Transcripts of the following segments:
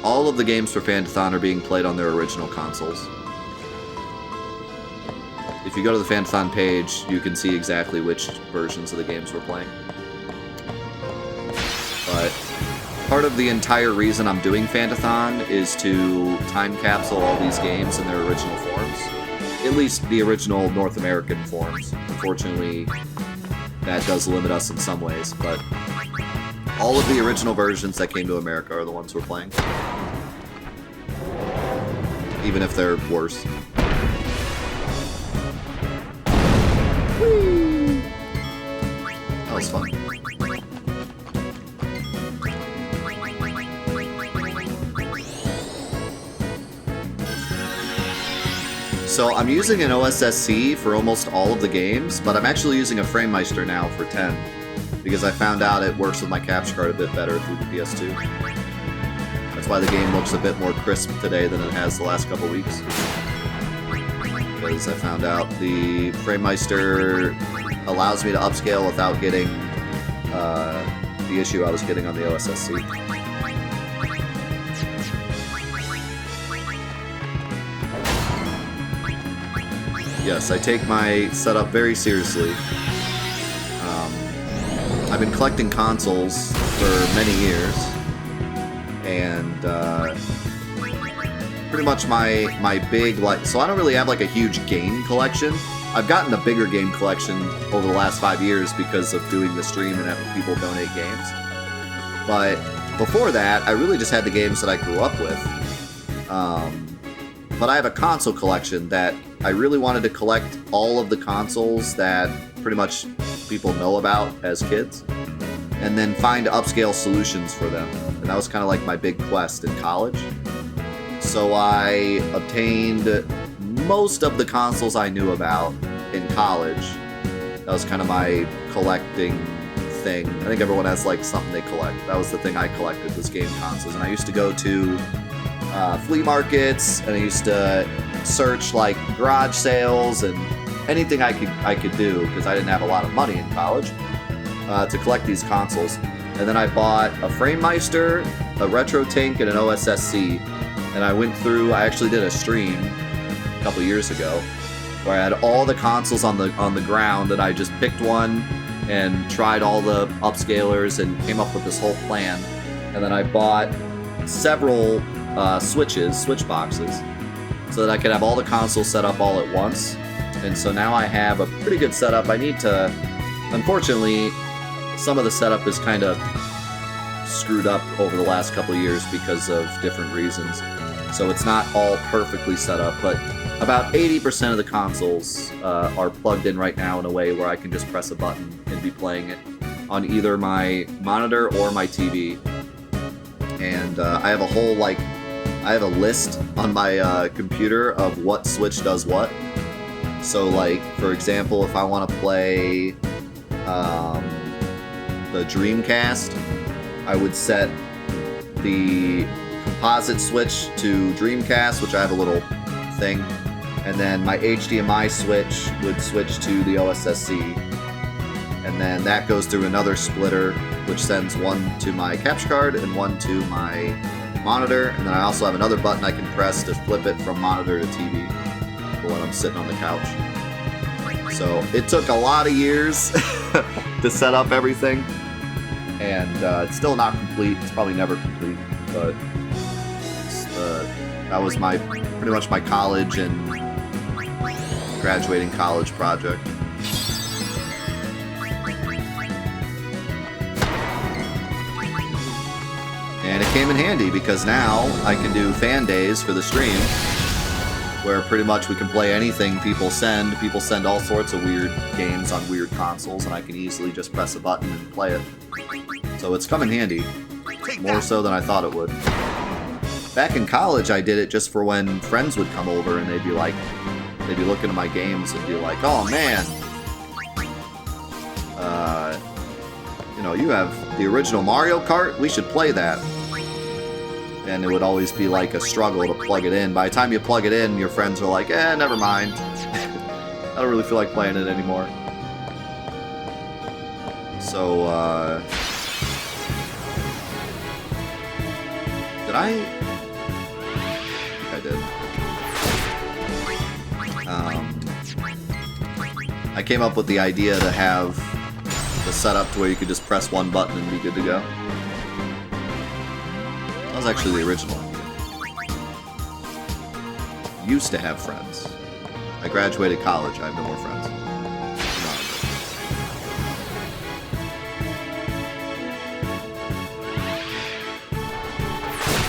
all of the games for Fantathon are being played on their original consoles. If you go to the Fantathon page, you can see exactly which versions of the games we're playing. But part of the entire reason I'm doing Fantathon is to time capsule all these games in their original forms. At least the original North American forms. Unfortunately, that does limit us in some ways, but all of the original versions that came to America are the ones we're playing. Even if they're worse. Whee! That was fun. So I'm using an OSSC for almost all of the games, but I'm actually using a FrameMeister now for 10, because I found out it works with my capture card a bit better through the PS2. That's why the game looks a bit more crisp today than it has the last couple weeks. Because I found out the FrameMeister allows me to upscale without getting the issue I was getting on the OSSC. Yes, I take my setup very seriously. I've been collecting consoles for many years, and pretty much my big, like, so I don't really have like a huge game collection. I've gotten a bigger game collection over the last 5 years because of doing the stream and having people donate games. But before that, I really just had the games that I grew up with. But I have a console collection that I really wanted to collect all of the consoles that pretty much people know about as kids, and then find upscale solutions for them. And that was kind of like my big quest in college. So I obtained most of the consoles I knew about in college. That was kind of my collecting thing. I think everyone has like something they collect. That was the thing I collected, was game consoles. And I used to go to flea markets, and I used to search like garage sales and anything I could do, because I didn't have a lot of money in college, to collect these consoles. And then I bought a FrameMeister, a Retro Tink, and an OSSC. And I went through, I actually did a stream a couple years ago where I had all the consoles on the ground, and I just picked one and tried all the upscalers and came up with this whole plan. And then I bought several switch boxes, so that I could have all the consoles set up all at once. And so now I have a pretty good setup. I need to, unfortunately, some of the setup is kind of screwed up over the last couple of years because of different reasons. So it's not all perfectly set up, but about 80% of the consoles are plugged in right now in a way where I can just press a button and be playing it on either my monitor or my TV. And I have a whole, like, I have a list on my computer of what Switch does what. So, like, for example, if I want to play the Dreamcast, I would set the composite switch to Dreamcast, which I have a little thing, and then my HDMI switch would switch to the OSSC, and then that goes through another splitter, which sends one to my capture card and one to my monitor, and then I also have another button I can press to flip it from monitor to TV for when I'm sitting on the couch. So it took a lot of years to set up everything, and it's still not complete. It's probably never complete, but that was pretty much my college and graduating college project. And it came in handy because now I can do fan days for the stream, where pretty much we can play anything people send. People send all sorts of weird games on weird consoles, and I can easily just press a button and play it. So it's come in handy, more so than I thought it would. Back in college, I did it just for when friends would come over, and they'd be looking at my games and be like, "Oh man, you have the original Mario Kart? We should play that." And it would always be like a struggle to plug it in. By the time you plug it in, your friends are like, never mind. I don't really feel like playing it anymore. So, did Did I did. I came up with the idea to have the setup to where you could just press one button and be good to go. That was actually the original idea. Used to have friends. I graduated college, I have no more friends.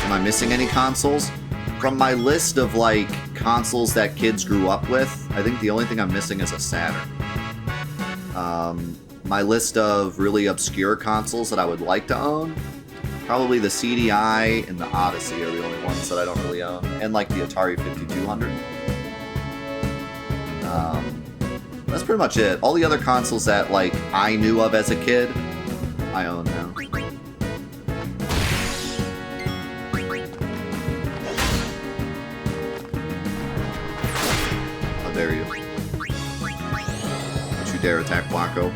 Am I missing any consoles? From my list of, like, consoles that kids grew up with, I think the only thing I'm missing is a Saturn. My list of really obscure consoles that I would like to own, probably the CDI and the Odyssey are the only ones that I don't really own. And, like, the Atari 5200. That's pretty much it. All the other consoles that, like, I knew of as a kid, I own now. How dare you. Don't you dare attack Flacco.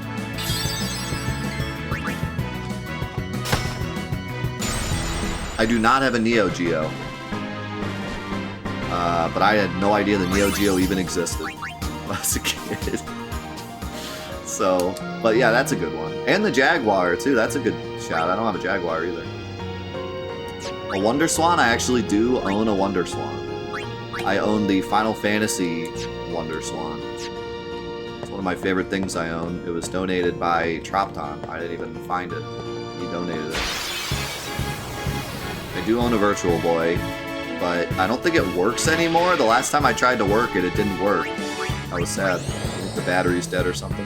I do not have a Neo Geo. But I had no idea the Neo Geo even existed when I was a kid. So, but yeah, that's a good one. And the Jaguar, too. That's a good shout. I don't have a Jaguar either. A Wonder Swan? I actually do own a Wonder Swan. I own the Final Fantasy Wonder Swan. It's one of my favorite things I own. It was donated by Tropton. I didn't even find it. He donated it. I do own a Virtual Boy, but I don't think it works anymore. The last time I tried to work it, it didn't work. I was sad. I think the battery's dead or something.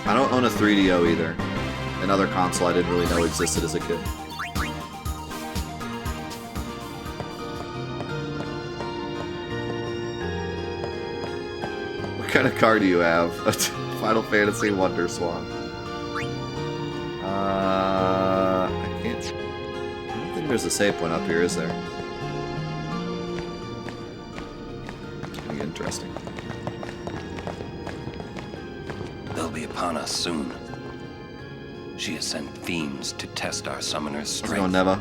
I don't own a 3DO either. Another console I didn't really know existed as a kid. What kind of car do you have? Final Fantasy Wonder Swan. I can't... I don't think there's a save point up here, is there? It's gonna be interesting. They'll be upon us soon. She has sent fiends to test our summoner's strength. How's it going, Neva?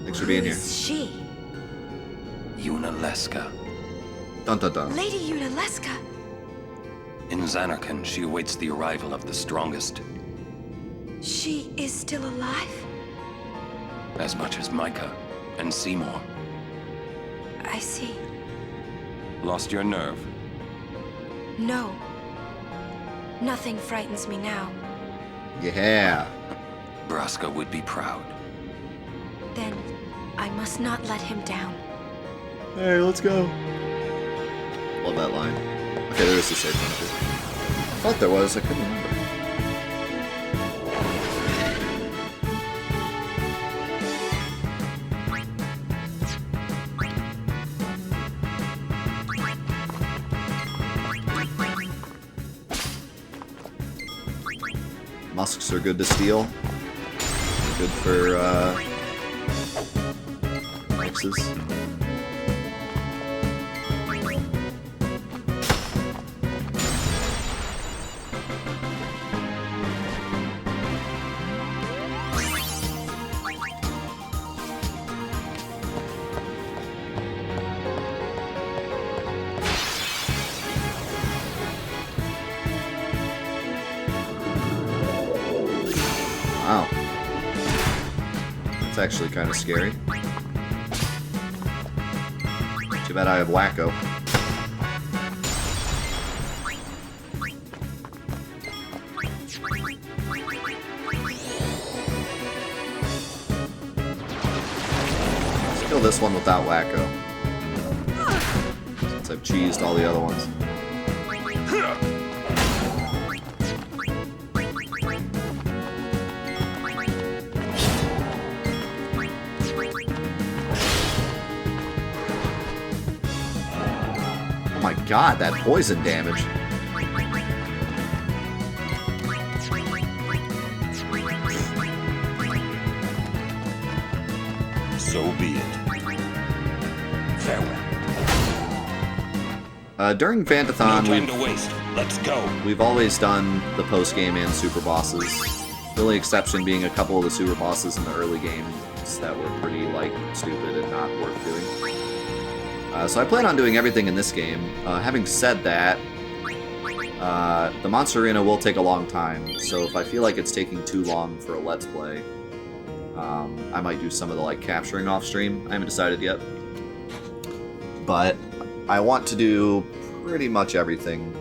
Thanks for being here. Who is she? Unaleska. Dun dun dun. Lady Unaleska. In Zanarkand, she awaits the arrival of the strongest. She is still alive? As much as Micah and Seymour. I see. Lost your nerve? No. Nothing frightens me now. Yeah. Braska would be proud. Then I must not let him down. Hey, let's go. Love that line. Okay, there is a safe one too. I thought there was, I couldn't remember. Musks are good to steal. Good for mixes. Wow. That's actually kind of scary. Too bad I have Wacko. Let's kill this one without Wacko. Since I've cheesed all the other ones. Oh my god, that poison damage. So be it. Farewell. During Fantathon, No time to waste. Let's go. We've always done the post-game and super bosses. The only exception being a couple of the super bosses in the early games that were pretty, like, stupid and not worth doing. So I plan on doing everything in this game. Having said that, the Monster Arena will take a long time, so if I feel like it's taking too long for a Let's Play, I might do some of the, like, capturing off-stream. I haven't decided yet. But I want to do pretty much everything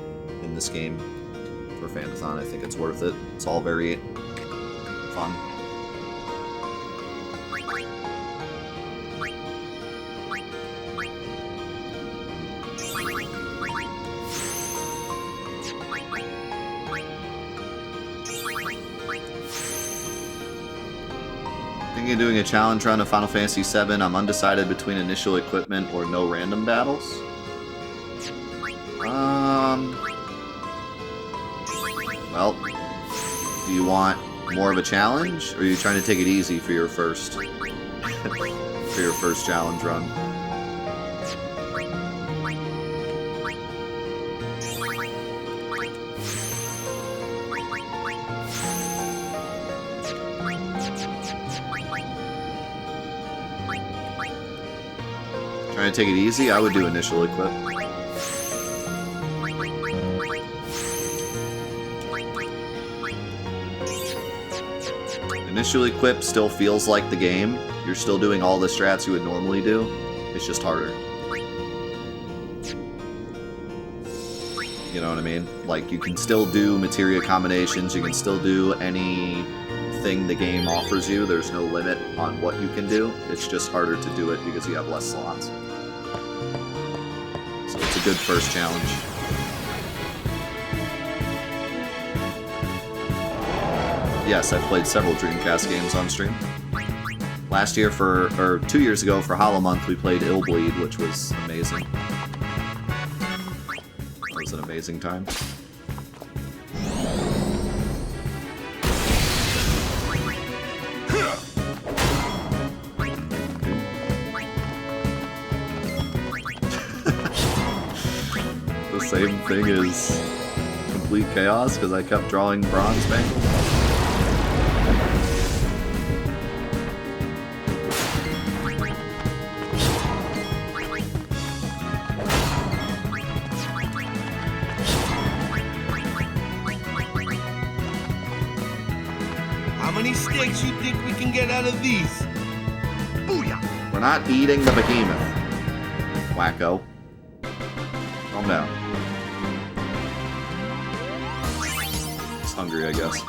in this game for Fantathon. I think it's worth it. It's all very fun. Thinking of doing a challenge run of Final Fantasy VII. I'm undecided between initial equipment or no random battles. Well, do you want more of a challenge, or are you trying to take it easy for your first challenge run? Trying to take it easy? I would do initial equip. Initial equip still feels like the game. You're still doing all the strats you would normally do. It's just harder. You know what I mean? Like, you can still do materia combinations, you can still do anything the game offers you. There's no limit on what you can do. It's just harder to do it because you have less slots. So it's a good first challenge. Yes, I've played several Dreamcast games on stream. Last year or 2 years ago for Hollow Month, we played Illbleed, which was amazing. That was an amazing time. The same thing as Complete Chaos, because I kept drawing Bronze Bangle. Sticks you think we can get out of these? Booyah! We're not eating the behemoth. Wacko. Calm down. It's hungry, I guess.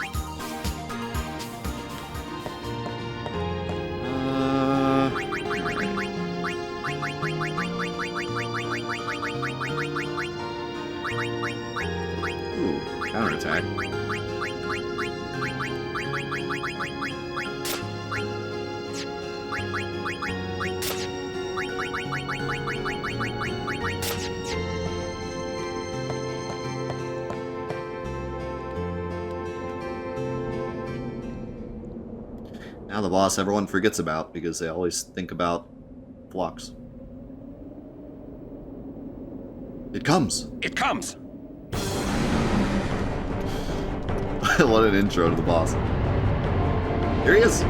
Ooh, counterattack. Now the boss everyone forgets about because they always think about Flux. It comes! It comes! What an intro to the boss. Here he is!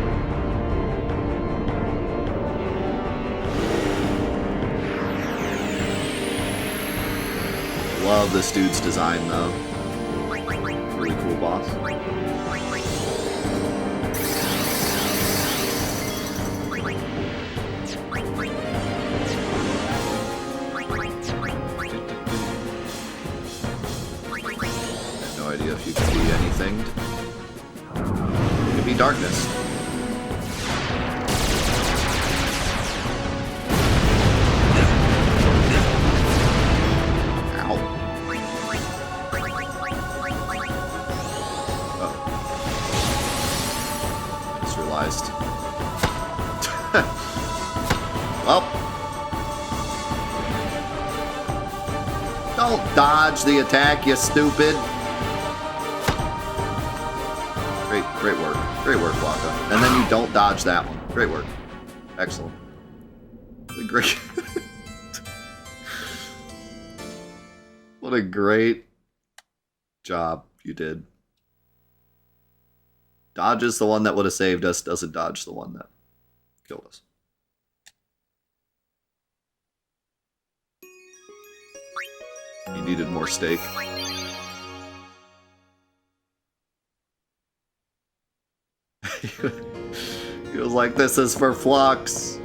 Love this dude's design though. Really cool boss. If you can be anything. It could be darkness. Ow. Oh. Just realized. Well. Don't dodge the attack, you stupid. Great work. Great work, Waka. And then you don't dodge that one. Great work. Excellent. Great. What a great job you did. Dodges the one that would have saved us, doesn't dodge the one that killed us. He needed more steak. He was like, this is for Flux.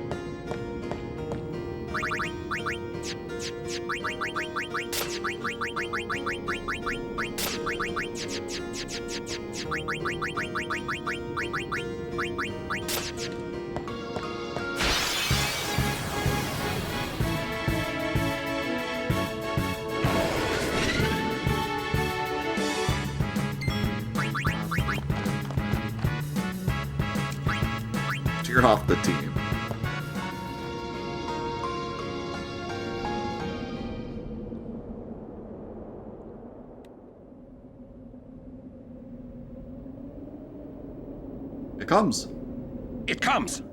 You're off the team. It comes. It comes.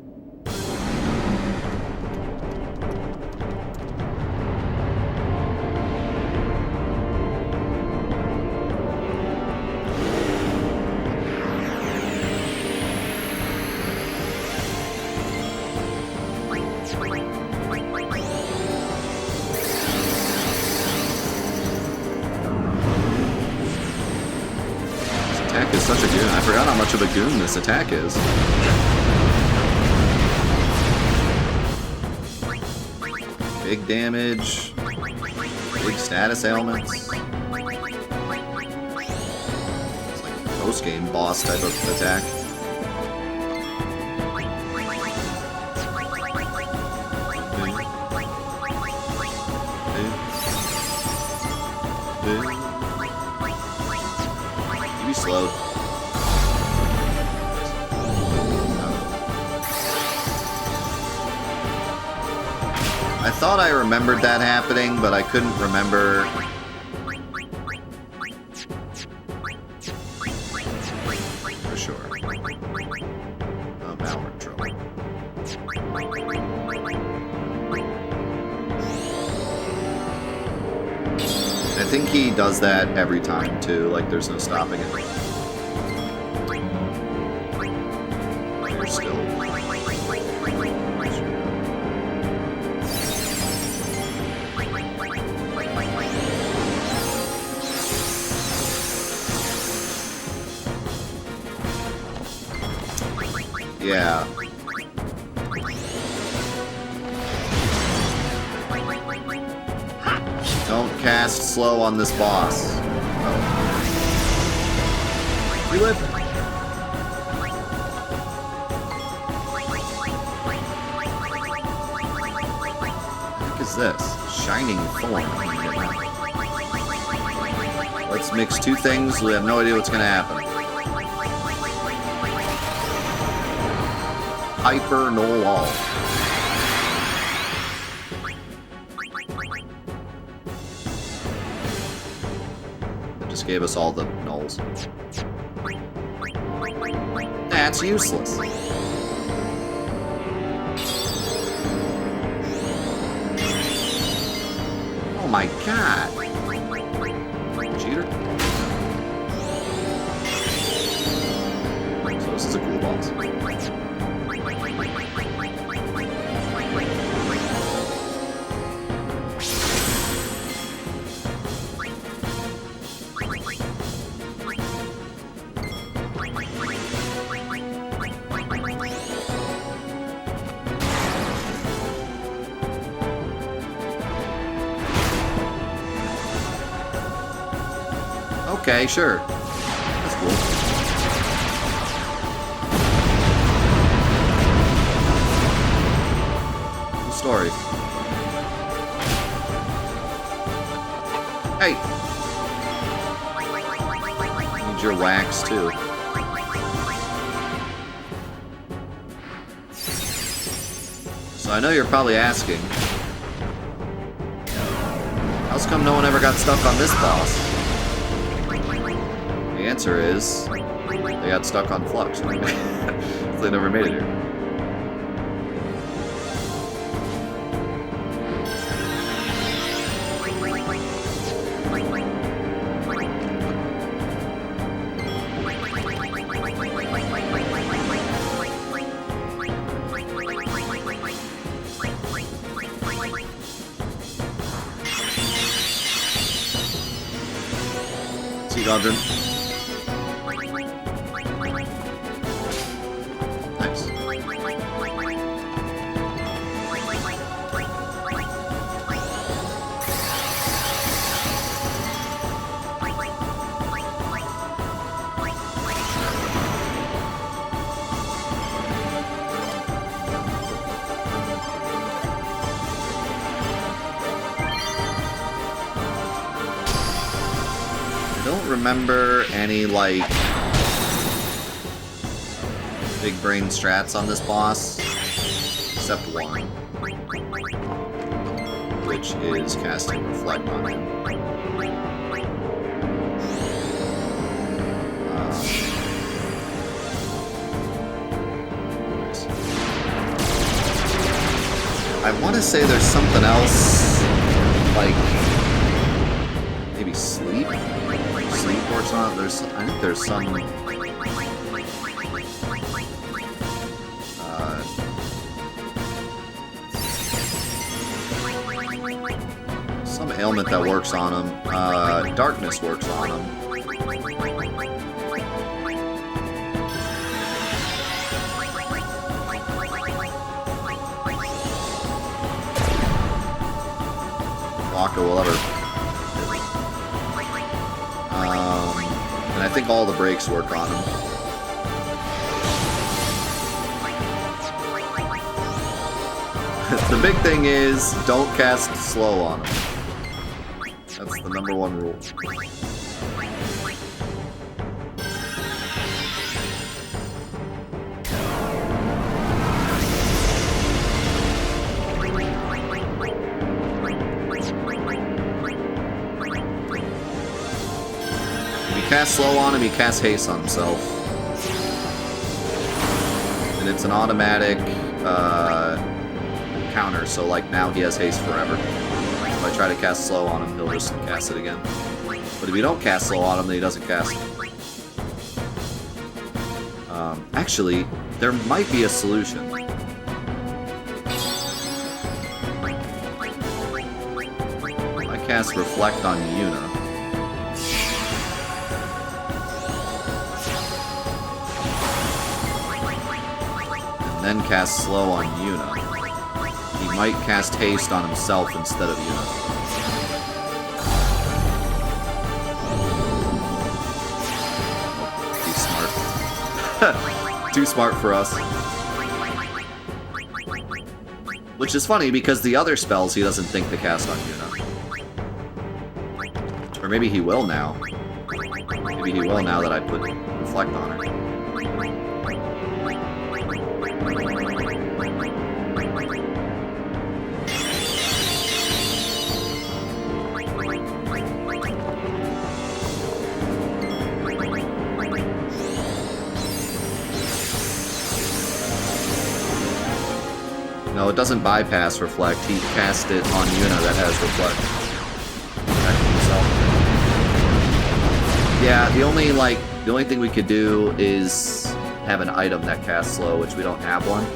Such a goon. I forgot how much of a goon this attack is. Big damage. Big status ailments. It's like a post-game boss type of attack. You be slowed. I thought I remembered that happening, but I couldn't remember. For sure. Oh, now we're in trouble. I think he does that every time, too. Like, there's no stopping it. You're still... Yeah. Don't cast slow on this boss. Oh. You live. What is this? Shining form. Let's mix two things. We have no idea what's going to happen. Hyper null all. It just gave us all the nulls. That's useless. Oh my god. Cheater. So this is a cool boss. Okay, sure. That's cool. Cool story. Hey! Need your wax, too. So I know you're probably asking, how's come no one ever got stuck on this boss? The answer is, they got stuck on Flux. So they never made it here. Dungeon. Nice. I don't remember any, like, big brain strats on this boss, except one, which is casting Reflect on him. I want to say there's something else, like maybe sleep. Sleep works on it. I think there's some ailment that works on him. Darkness works on him. Walker will ever. And I think all the breaks work on him. The big thing is, don't cast slow on him. That's the #1 rule. Cast slow on him, he casts haste on himself. And it's an automatic counter, so like now he has haste forever. If I try to cast slow on him, he'll just cast it again. But if you don't cast slow on him, then he doesn't cast it. Actually, there might be a solution. I cast Reflect on Yuna. Then cast slow on Yuna. He might cast haste on himself instead of Yuna. He's smart. Too smart for us. Which is funny because the other spells he doesn't think to cast on Yuna. Or maybe he will now. Maybe he will now that I put Reflect on her. No, it doesn't bypass Reflect. He cast it on Yuna that has Reflect. Yeah, the only thing we could do is have an item that casts slow, which we don't have one.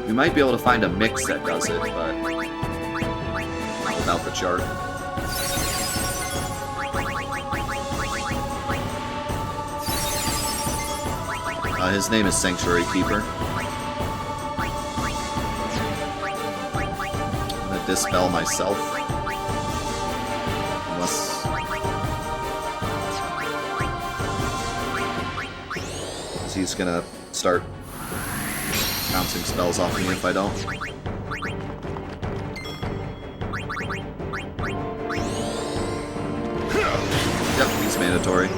We might be able to find a mix that does it, but without the chart. His name is Sanctuary Keeper. I'm gonna dispel myself. Unless... he's gonna start bouncing spells off me if I don't. Yep, he's mandatory.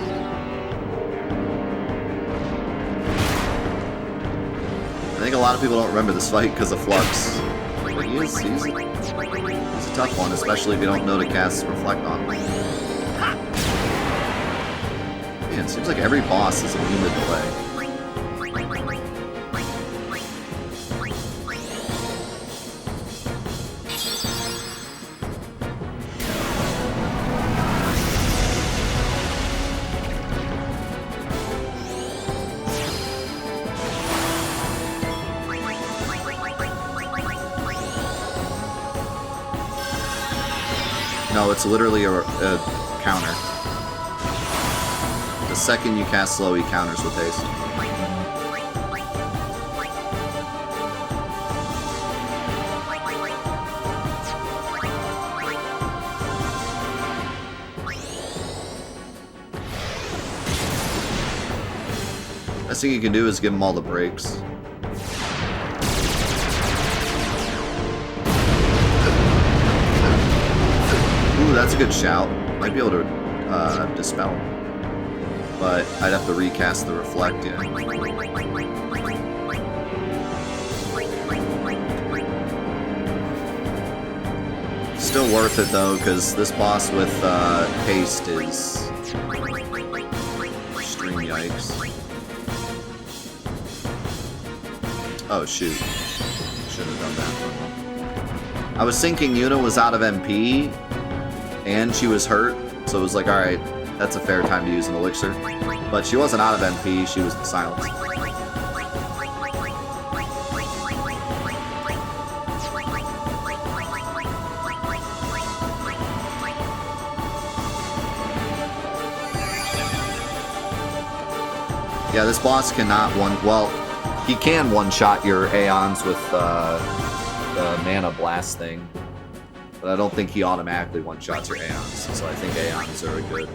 I think a lot of people don't remember this fight because of Flux. But he's a tough one, especially if you don't know to cast Reflect on him. Man, it seems like every boss is immune to delay. No, it's literally a counter. The second you cast slow, he counters with haste. Best thing you can do is give him all the breaks. Ooh, that's a good shout. Might be able to dispel him. But I'd have to recast the reflect, yeah. Still worth it though, because this boss with haste is extreme yikes. Oh shoot. Shouldn't have done that. I was thinking Yuna was out of MP and she was hurt, so it was like, alright, that's a fair time to use an elixir. But she wasn't out of MP, she was silenced. Yeah, this boss cannot well, he can one-shot your Aeons with the Mana Blast thing. But I don't think he automatically one-shots your Aeons, so I think Aeons are a good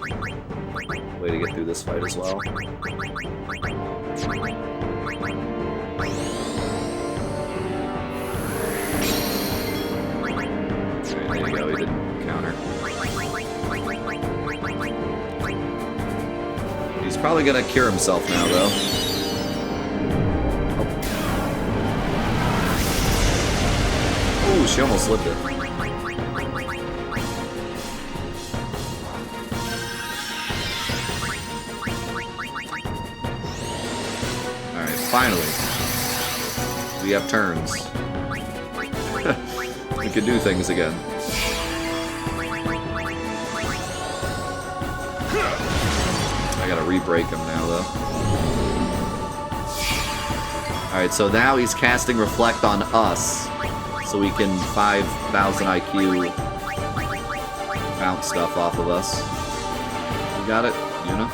way to get through this fight as well. There you go, he didn't counter. He's probably gonna cure himself now, though. Oh, she almost lived it. Finally, we have turns. We can do things again. I gotta re-break him now, though. Alright, so now he's casting Reflect on us, so we can 5,000 IQ bounce stuff off of us. You got it, Yuna?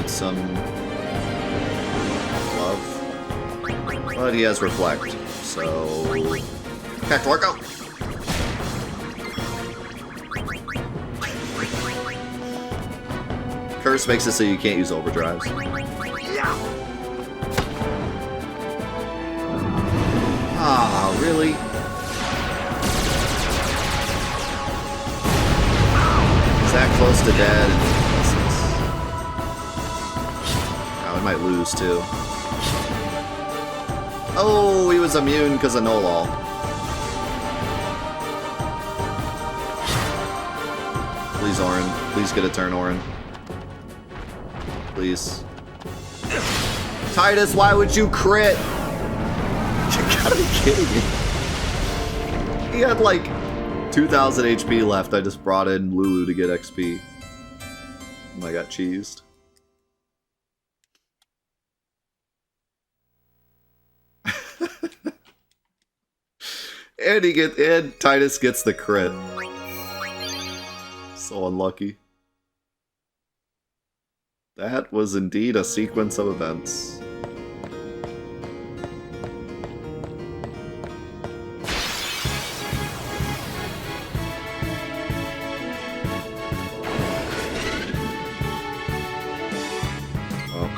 Some love, but he has Reflect, so heck, work out. Curse makes it so you can't use overdrives. Ah, really? Is that close to dead? We might lose too. Oh, he was immune because of no law. Please, Orin. Please get a turn, Orin. Please. Titus, why would you crit? You gotta be kidding me. He had like 2,000 HP left. I just brought in Lulu to get XP. And I got cheesed. And Titus gets the crit. So unlucky. That was indeed a sequence of events. Well,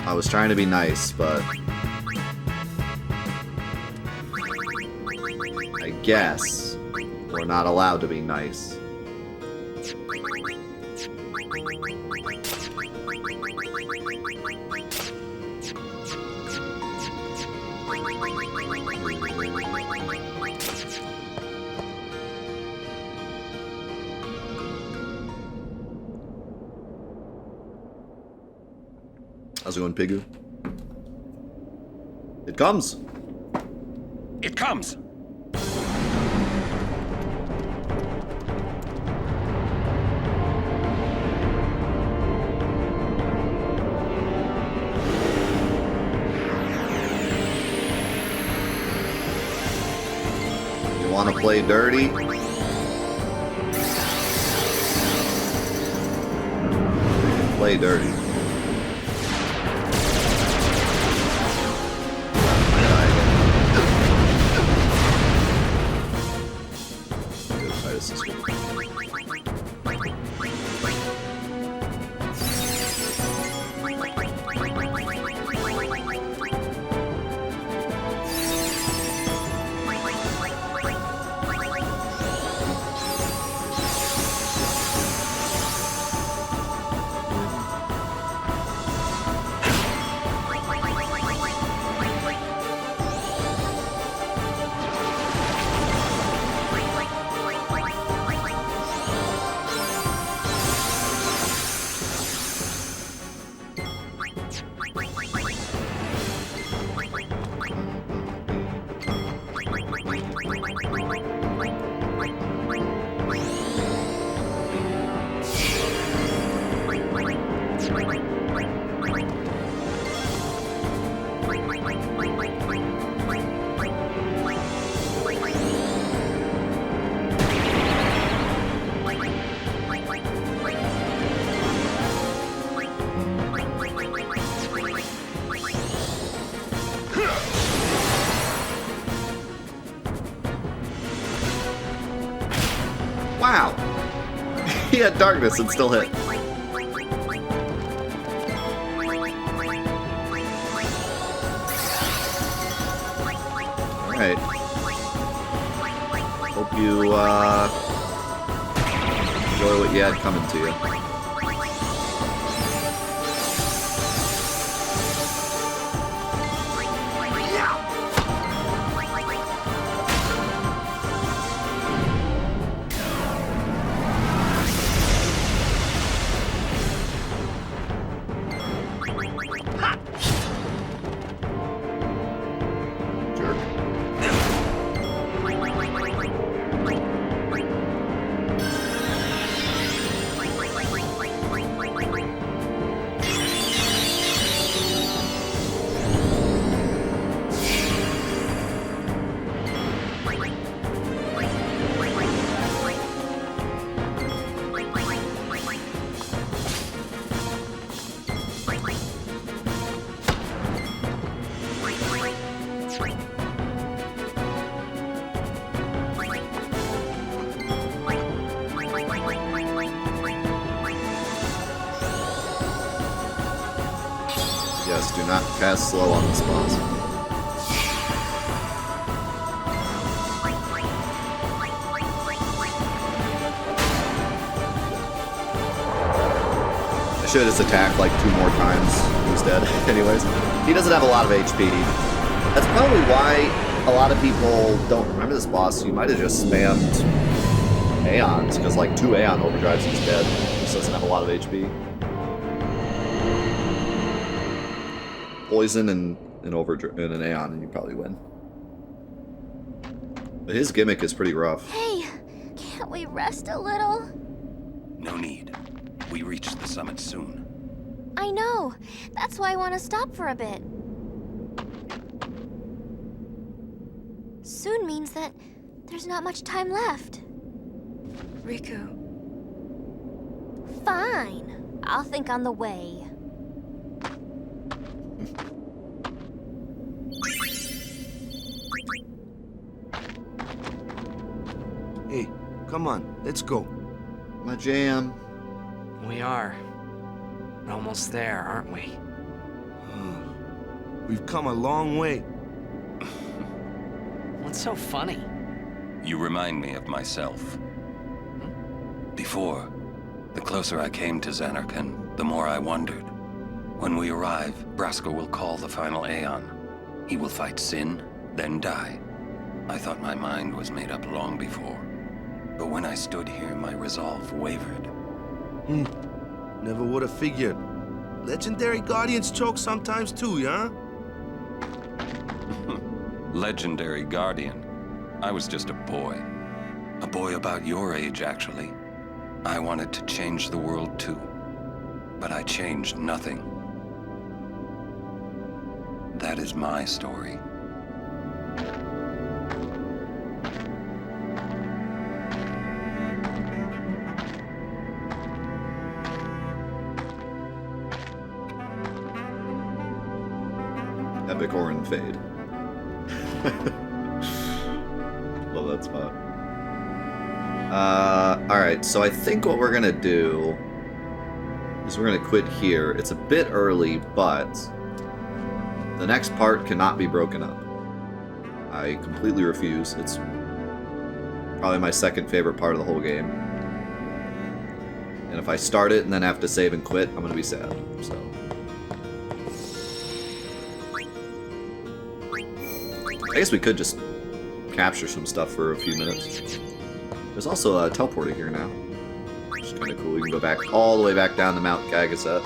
I was trying to be nice, but I guess we're not allowed to be nice. How's it going, Pigu? It comes! It comes! You want to play dirty? You can play dirty. Wow! He had darkness and still hit. Alright. Hope you, enjoy what you had coming to you. Yes, do not cast slow on this boss. I should have just attacked like 2 more times instead. Anyways, he doesn't have a lot of HP. That's probably why a lot of people don't remember this boss. You might have just spammed Aeons, because like 2 Aeon overdrives he's dead. He just doesn't have a lot of HP. Poison and an Aeon, and you probably win. But his gimmick is pretty rough. Hey, can't we rest a little? No need. We reach the summit soon. I know. That's why I want to stop for a bit. Soon means that there's not much time left. Riku. Fine. I'll think on the way. Hey, come on, let's go. My jam. We are. We're almost there, aren't we? We've come a long way. What's so funny? You remind me of myself. Before, the closer I came to Zanarkand, the more I wondered. When we arrive, Braska will call the final Aeon. He will fight Sin, then die. I thought my mind was made up long before. But when I stood here, my resolve wavered. Never would have figured. Legendary Guardians choke sometimes too, yeah? Legendary Guardian. I was just a boy. A boy about your age, actually. I wanted to change the world too. But I changed nothing. That is my story. Epic Orin fade. Love that spot. Alright, so I think what we're gonna do is we're gonna quit here. It's a bit early, but the next part cannot be broken up. I completely refuse. It's probably my second favorite part of the whole game. And if I start it and then have to save and quit, I'm gonna be sad. So I guess we could just capture some stuff for a few minutes. There's also a teleporter here now, which is kind of cool. We can go back all the way back down to Mount Gagaset.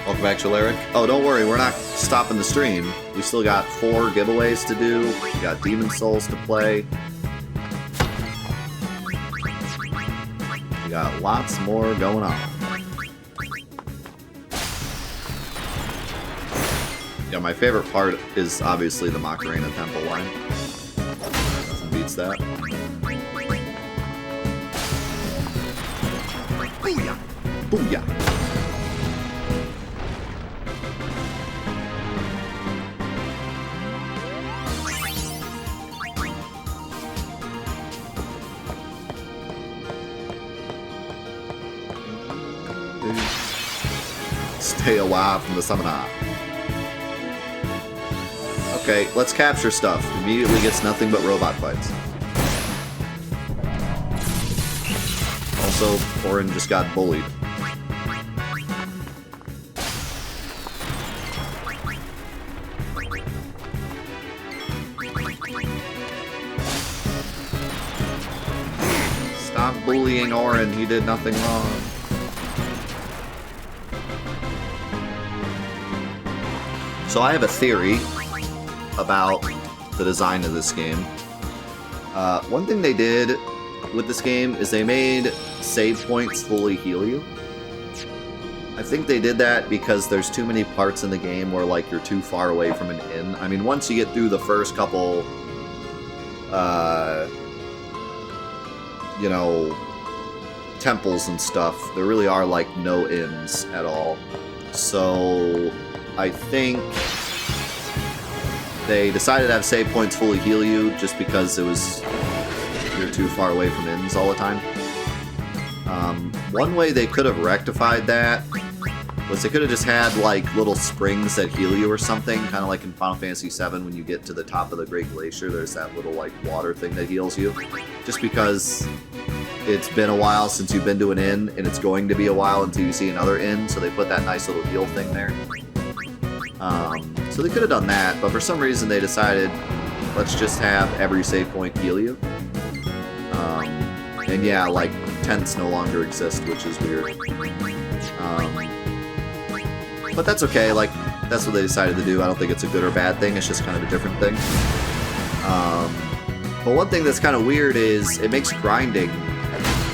Welcome back, Choleric. Oh, don't worry, we're not stopping the stream. We still got 4 giveaways to do. We got Demon Souls to play. We got lots more going on. Yeah, my favorite part is obviously the Macarena Temple line. Nothing beats that. Booyah! Booyah! Stay away from the summoner. Okay, let's capture stuff. Immediately gets nothing but robot fights. Also, Orin just got bullied. Stop bullying Orin, he did nothing wrong. So I have a theory about the design of this game. One thing they did with this game is they made save points fully heal you. I think they did that because there's too many parts in the game where like you're too far away from an inn. I mean, once you get through the first couple, you know, temples and stuff, there really are like no inns at all. So I think they decided to have save points fully heal you just because you're too far away from inns all the time. One way they could have rectified that was they could have just had like little springs that heal you or something, kind of like in Final Fantasy VII when you get to the top of the Great Glacier, there's that little like water thing that heals you. Just because it's been a while since you've been to an inn, and it's going to be a while until you see another inn, so they put that nice little heal thing there. So they could have done that, but for some reason they decided, let's just have every save point heal you. And yeah, like, tents no longer exist, which is weird. But that's okay, like, that's what they decided to do. I don't think it's a good or bad thing, it's just kind of a different thing. But one thing that's kind of weird is it makes grinding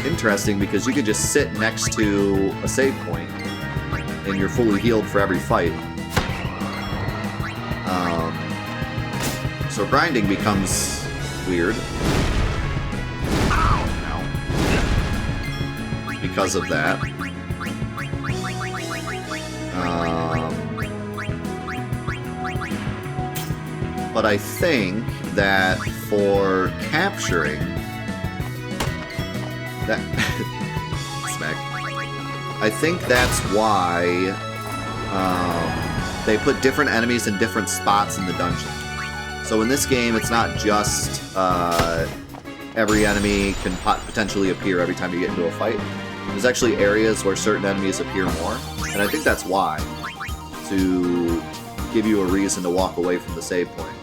interesting because you could just sit next to a save point and you're fully healed for every fight. So grinding becomes weird. Because of that. But I think that for capturing that smack, I think that's why they put different enemies in different spots in the dungeon. So in this game, it's not just every enemy can potentially appear every time you get into a fight. There's actually areas where certain enemies appear more, and I think that's why, to give you a reason to walk away from the save point.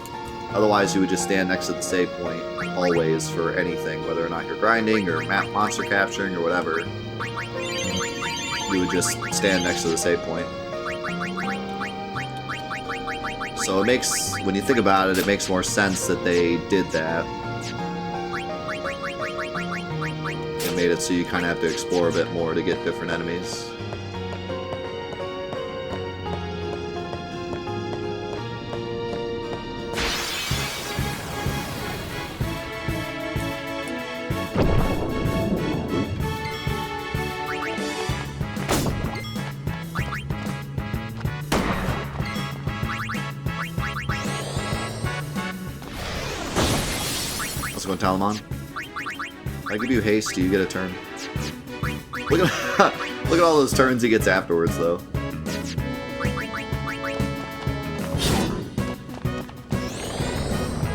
Otherwise, you would just stand next to the save point always for anything, whether or not you're grinding or monster capturing or whatever. You would just stand next to the save point. So it makes, when you think about it, it makes more sense that they did that. It made it so you kind of have to explore a bit more to get different enemies. Let's go, Talamon. I give you haste, you get a turn. Look at look at all those turns he gets afterwards, though.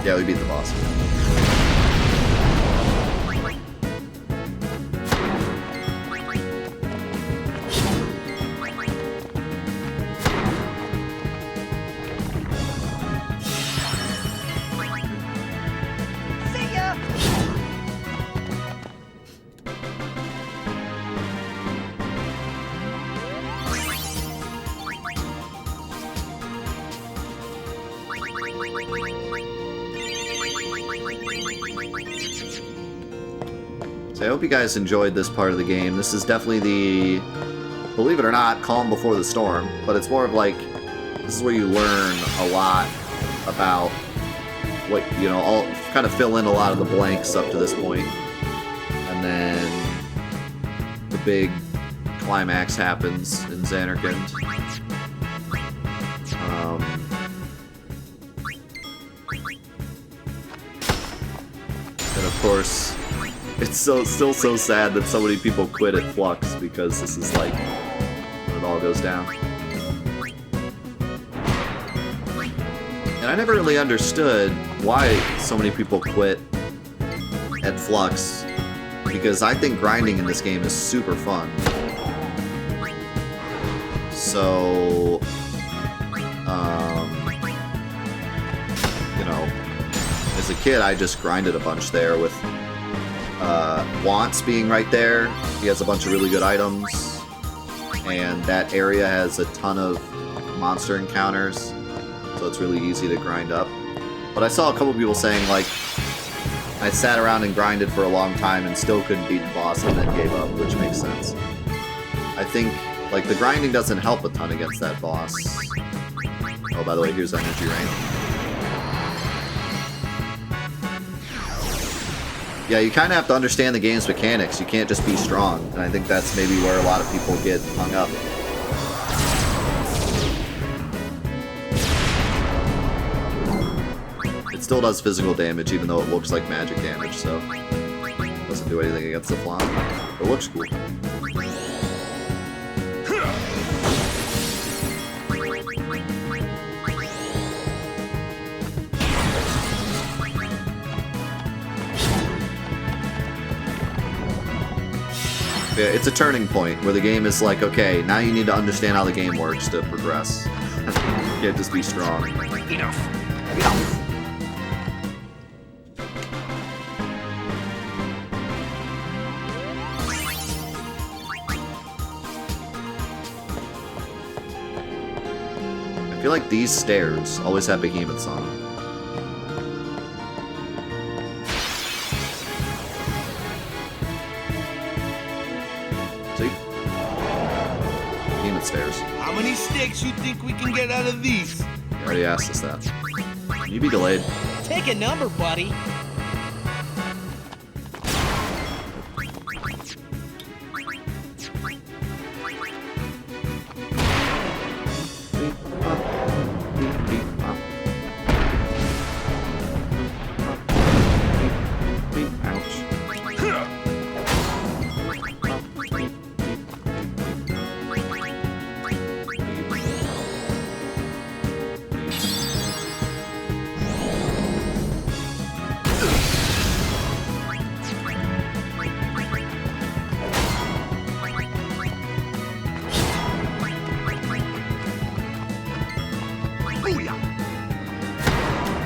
Yeah, we beat the boss. So I hope you guys enjoyed this part of the game. This is definitely the, believe it or not, calm before the storm, but it's more of like, this is where you learn a lot about what, you know, all kind of fill in a lot of the blanks up to this point. And then the big climax happens in Zanarkand. And of course, it's still so sad that so many people quit at Flux, because this is like when it all goes down. And I never really understood why so many people quit at Flux, because I think grinding in this game is super fun. So, you know, as a kid, I just grinded a bunch there with Wants being right there. He has a bunch of really good items, and that area has a ton of monster encounters, so it's really easy to grind up. But I saw a couple people saying, like, I sat around and grinded for a long time and still couldn't beat the boss and then gave up, which makes sense. I think, like, the grinding doesn't help a ton against that boss. Oh, by the way, here's Energy Rain. Yeah, you kind of have to understand the game's mechanics. You can't just be strong, and I think that's maybe where a lot of people get hung up. It still does physical damage, even though it looks like magic damage, so it doesn't do anything against the flop. It looks cool. Yeah, it's a turning point where the game is like, okay, now you need to understand how the game works to progress. You can't just be strong. Enough. I feel like these stairs always have behemoths on them. Stairs. How many sticks you think we can get out of these? You already asked us that. Can you be delayed? Take a number, buddy.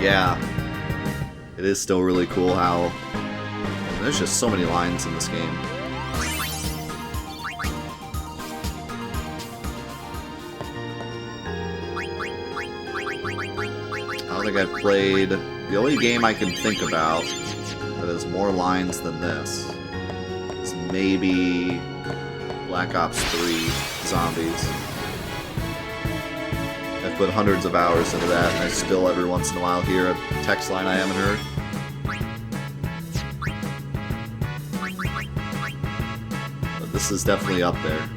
Yeah, It is still really cool how there's just so many lines in this game. I don't think I've played... The only game I can think about that has more lines than this is maybe Black Ops 3 Zombies. I've put hundreds of hours into that, and I still every once in a while hear a text line I haven't heard. But this is definitely up there.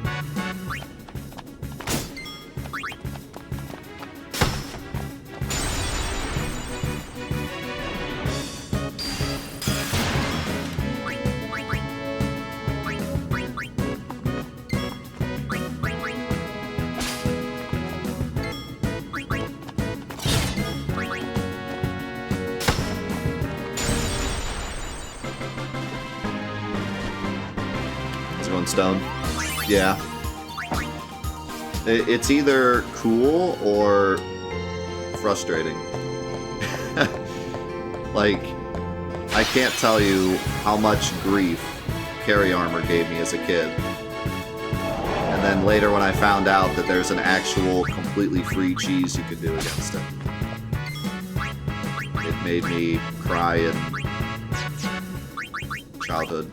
Stone. Yeah. It's either cool or frustrating. Like, I can't tell you how much grief Carry Armor gave me as a kid. And then later when I found out that there's an actual completely free cheese you can do against it, it made me cry in childhood.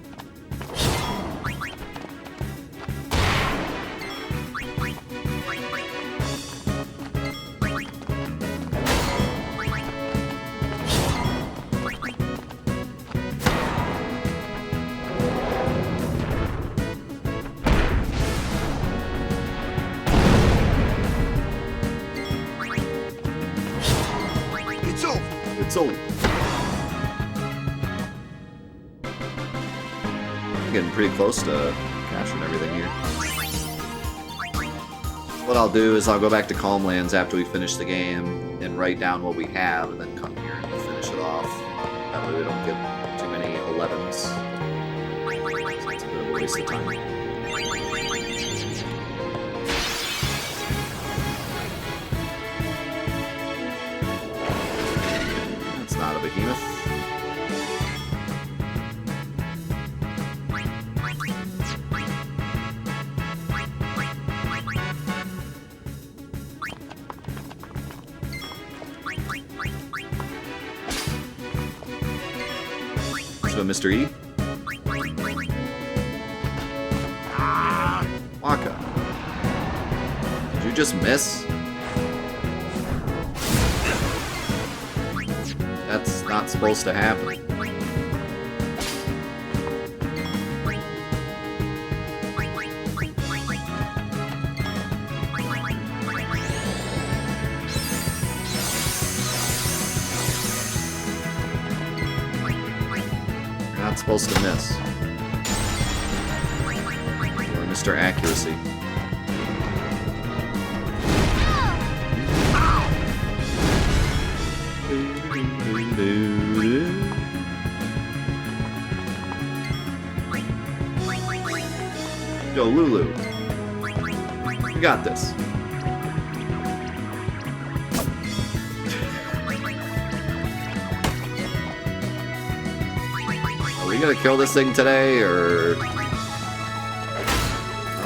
So, I'm getting pretty close to capturing everything here. What I'll do is I'll go back to Calmlands after we finish the game and write down what we have, and then come here and finish it off. That way we don't get too many 11s. So it's a bit of a waste of time. Not a behemoth. So, Mr. E? Waka. Did you just miss? That's not supposed to happen. You're not supposed to miss. Or Mr. Accuracy. Yo, Lulu. You got this. Are we gonna kill this thing today, or...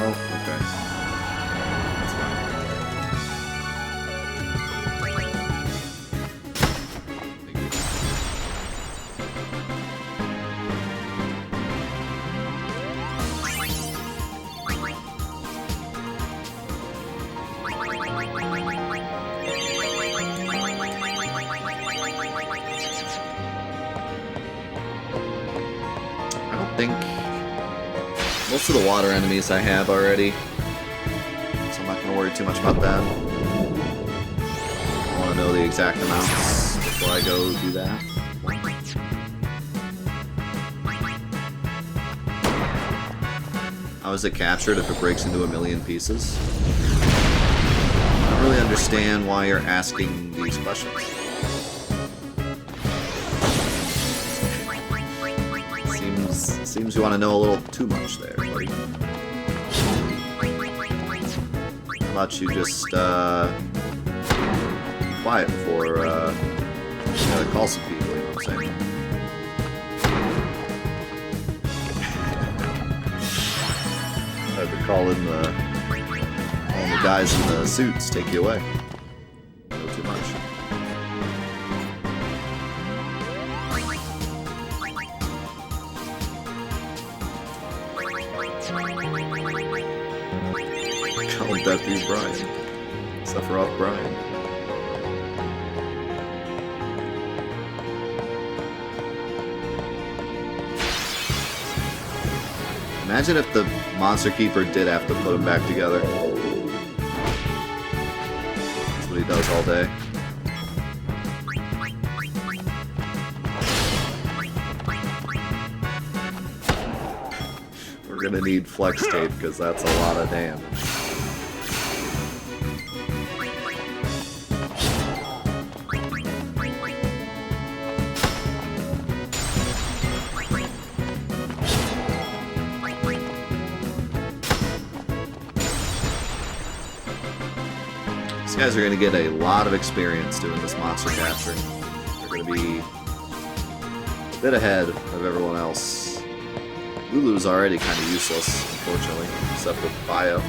Oh, okay. That's fine. Most of the water enemies I have already, so I'm not going to worry too much about that. I want to know the exact amounts before I go do that. How is it captured if it breaks into a million pieces? I don't really understand why you're asking these questions. Seems you want to know a little too much there, buddy. How about you just, be quiet before, you gotta call some people, you know? same. I had to call in the guys in the suits take you away. No too much. Call him Deputy Brian. Sephiroth Brian. Imagine if the Monster Keeper did have to put them back together. That's what he does all day. We're gonna need flex tape because that's a lot of damage. These guys are going to get a lot of experience doing this monster capturing. They're going to be a bit ahead of everyone else. Lulu's already kind of useless, unfortunately, except with bio.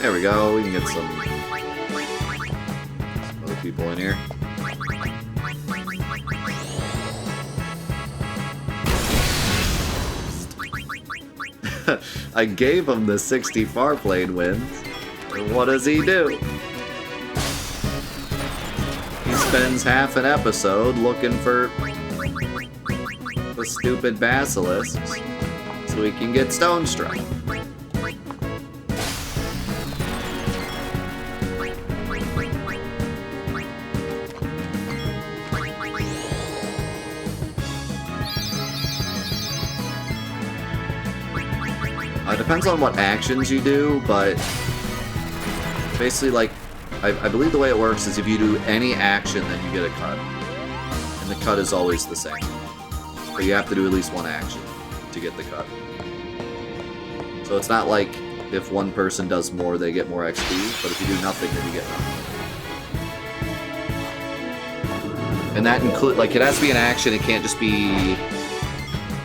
There we go, we can get some other people in here. I gave him the 60 Farplane wins. And what does he do? He spends half an episode looking for the stupid basilisks so he can get Stone Struck. It depends on what actions you do, but basically, like, I believe the way it works is if you do any action, then you get a cut. And the cut is always the same. But you have to do at least one action to get the cut. So it's not like if one person does more, they get more XP, but if you do nothing, then you get nothing. And that includes, like, it has to be an action, it can't just be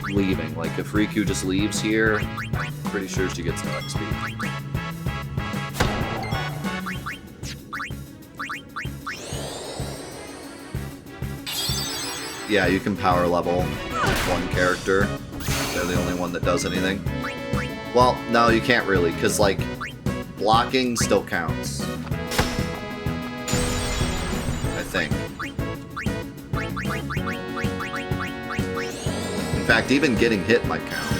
leaving. Like, if Riku just leaves here, I'm pretty sure she gets no XP. Yeah, you can power level one character. They're the only one that does anything. Well, no, you can't really, because, like, blocking still counts. I think. In fact, even getting hit might count.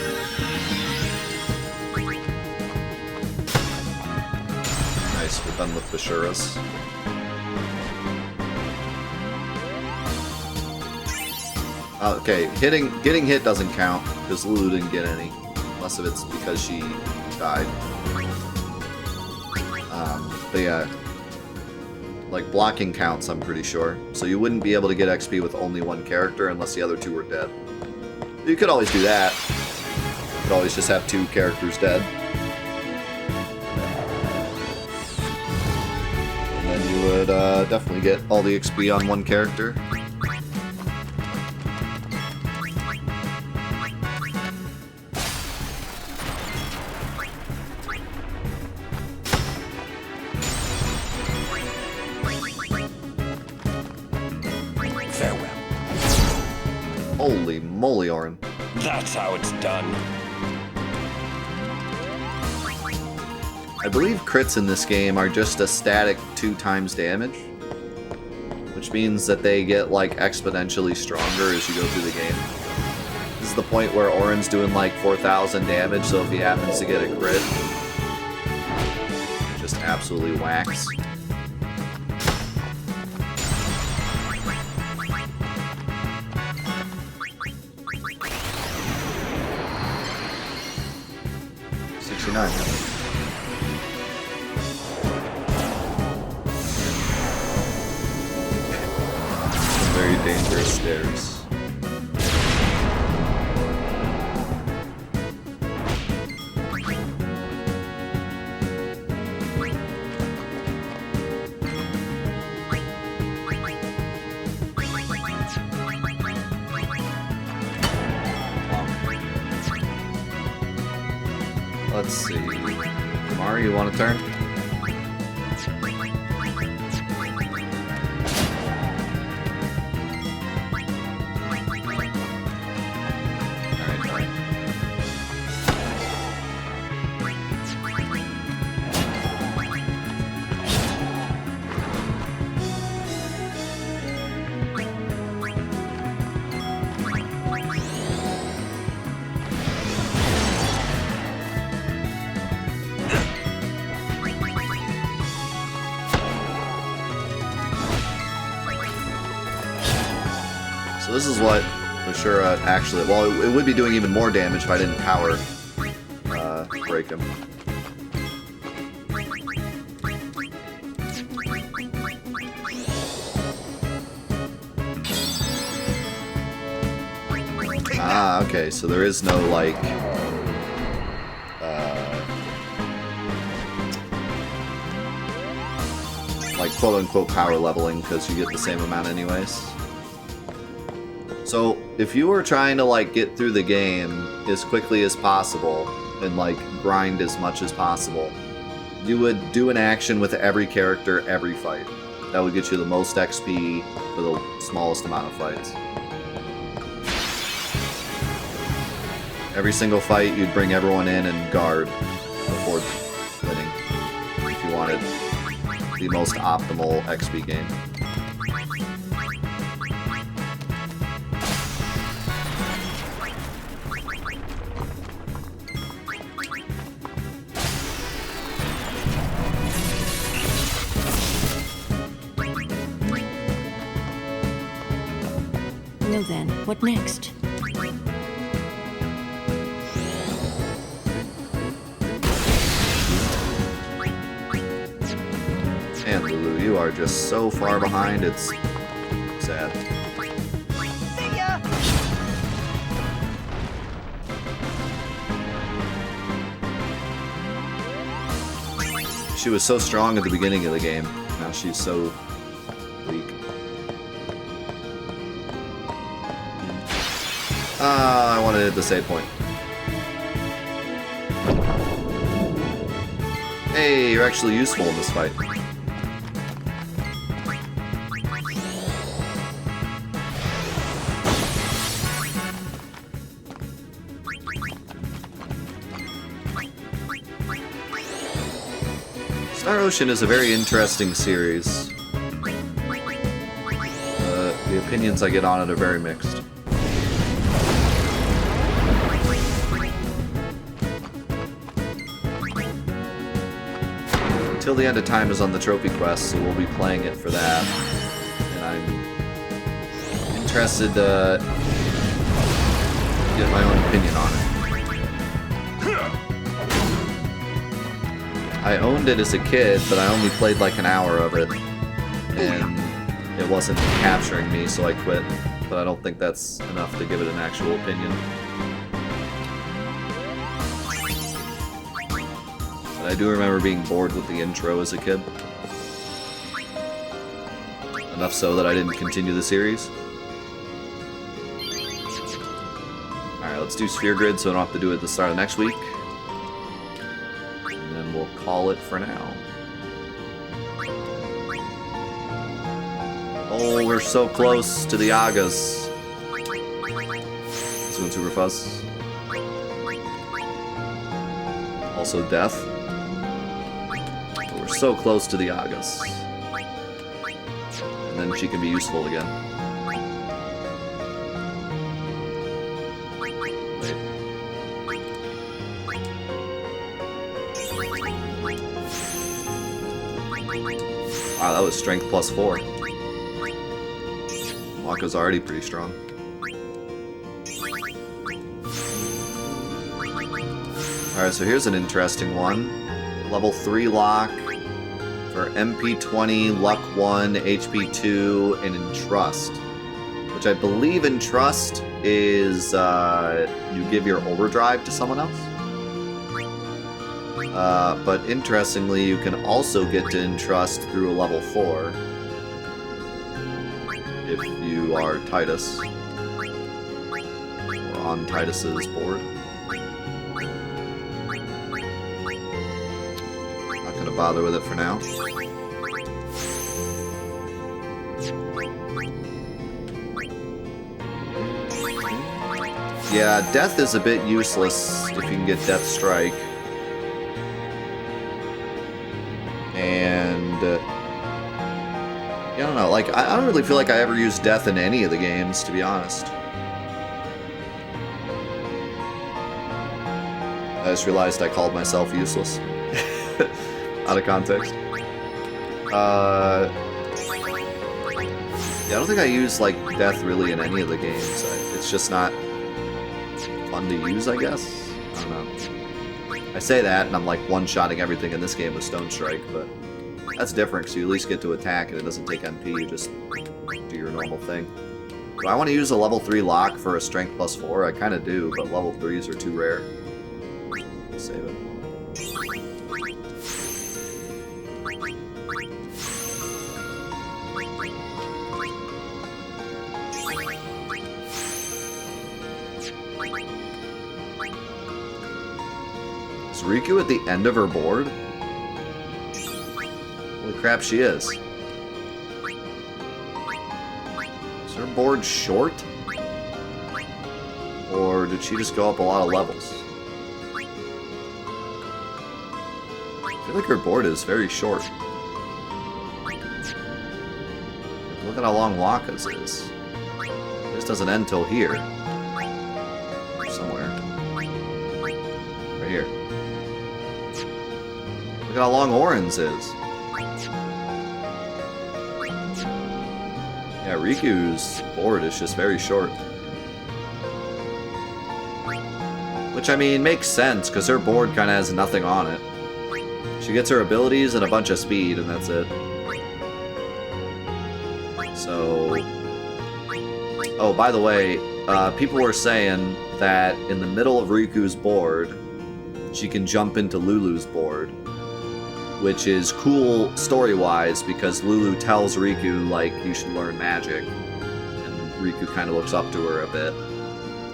Nice, we're done with Bashuras. Okay, getting hit doesn't count, because Lulu didn't get any. Unless if it's because she died. But yeah, like, blocking counts, I'm pretty sure. So you wouldn't be able to get XP with only one character unless the other two were dead. You could always do that. You could always just have two characters dead. And then you would definitely get all the XP on one character. Holy moly, Orin. That's how it's done. I believe crits in this game are just a static 2 times damage, which means that they get, like, exponentially stronger as you go through the game. This is the point where Orin's doing, like, 4,000 damage, so if he happens to get a crit, just absolutely whacks. Very dangerous stairs. Let's see. Kamari, you want a turn? So this is what Ashura actually... Well, it would be doing even more damage if I didn't power break him. Ah, okay, so there is no, like... like, quote-unquote power leveling, because you get the same amount anyways. So, if you were trying to, like, get through the game as quickly as possible, and, like, grind as much as possible, you would do an action with every character every fight. That would get you the most XP for the smallest amount of fights. Every single fight, you'd bring everyone in and guard before winning, if you wanted the most optimal XP gain. Now then, what next? And Lulu, you are just so far behind, it's sad. See ya! She was so strong at the beginning of the game. Now she's so weak. I wanted to hit the save point. Hey, you're actually useful in this fight. Star Ocean is a very interesting series. The opinions I get on it are very mixed. Till the End of Time is on the trophy quest, so we'll be playing it for that. And I'm interested to get my own opinion on it. I owned it as a kid, but I only played like an hour of it, and it wasn't capturing me, so I quit. But I don't think that's enough to give it an actual opinion. But I do remember being bored with the intro as a kid. Enough so that I didn't continue the series. Alright, let's do Sphere Grid so I don't have to do it at the start of next week. And then we'll call it for now. Oh, we're so close to the Agas. This one's Super Fuzz. Also Death. But we're so close to the Agas. And then she can be useful again. Wow, that was strength plus 4. Waka's already pretty strong. Alright, so here's an interesting one. Level 3 lock for MP20, Luck 1, HP 2, and Entrust. Which I believe Entrust is you give your overdrive to someone else. But interestingly, you can also get to Entrust through a level 4 if you are Titus or on Titus's board. bother with it for now. Yeah, death is a bit useless if you can get Death Strike. And I don't know, like I don't really feel like I ever used death in any of the games, to be honest. I just realized I called myself useless. Out of context. Yeah, I don't think I use like death really in any of the games. It's just not fun to use, I guess. I don't know. I say that and I'm like one-shotting everything in this game with Stone Strike, but that's different because you at least get to attack and it doesn't take MP. You just do your normal thing. Do I want to use a level 3 lock for a strength +4? I kind of do, but level 3s are too rare. Save it. Is Riku at the end of her board? Holy crap, she is. Is her board short? Or did she just go up a lot of levels? I feel like her board is very short. Look at how long Waka's is. This doesn't end till here. Somewhere. Right here. Look at how long Orin's is. Yeah, Riku's board is just very short. Which, I mean, makes sense, because her board kind of has nothing on it. She gets her abilities and a bunch of speed, and that's it. So... Oh, by the way, people were saying that in the middle of Riku's board, she can jump into Lulu's board. Which is cool story-wise, because Lulu tells Riku, like, you should learn magic. And Riku kind of looks up to her a bit.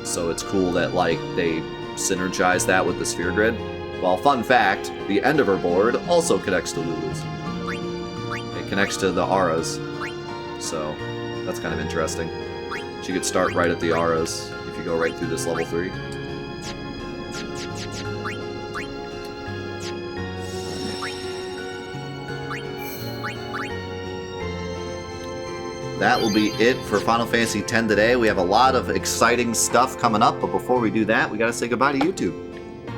So it's cool that, like, they synergize that with the Sphere Grid. Well, fun fact, the end of her board also connects to Lulu's. It connects to the auras. So, that's kind of interesting. She could start right at the auras if you go right through this level 3. That will be it for Final Fantasy X today. We have a lot of exciting stuff coming up, but before we do that, we gotta say goodbye to YouTube.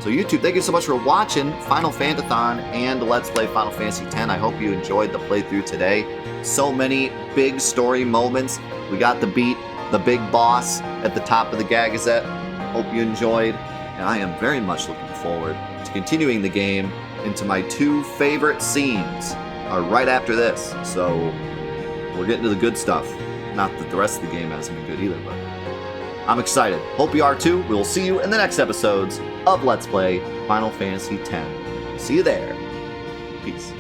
So YouTube, thank you so much for watching Final Fantathon and Let's Play Final Fantasy X. I hope you enjoyed the playthrough today. So many big story moments. We got to beat the big boss at the top of the Gagazette. Hope you enjoyed, and I am very much looking forward to continuing the game into my 2 favorite scenes right after this. So we're getting to the good stuff. Not that the rest of the game hasn't been good either, but I'm excited. Hope you are too. We'll see you in the next episodes of Let's Play Final Fantasy X. See you there. Peace.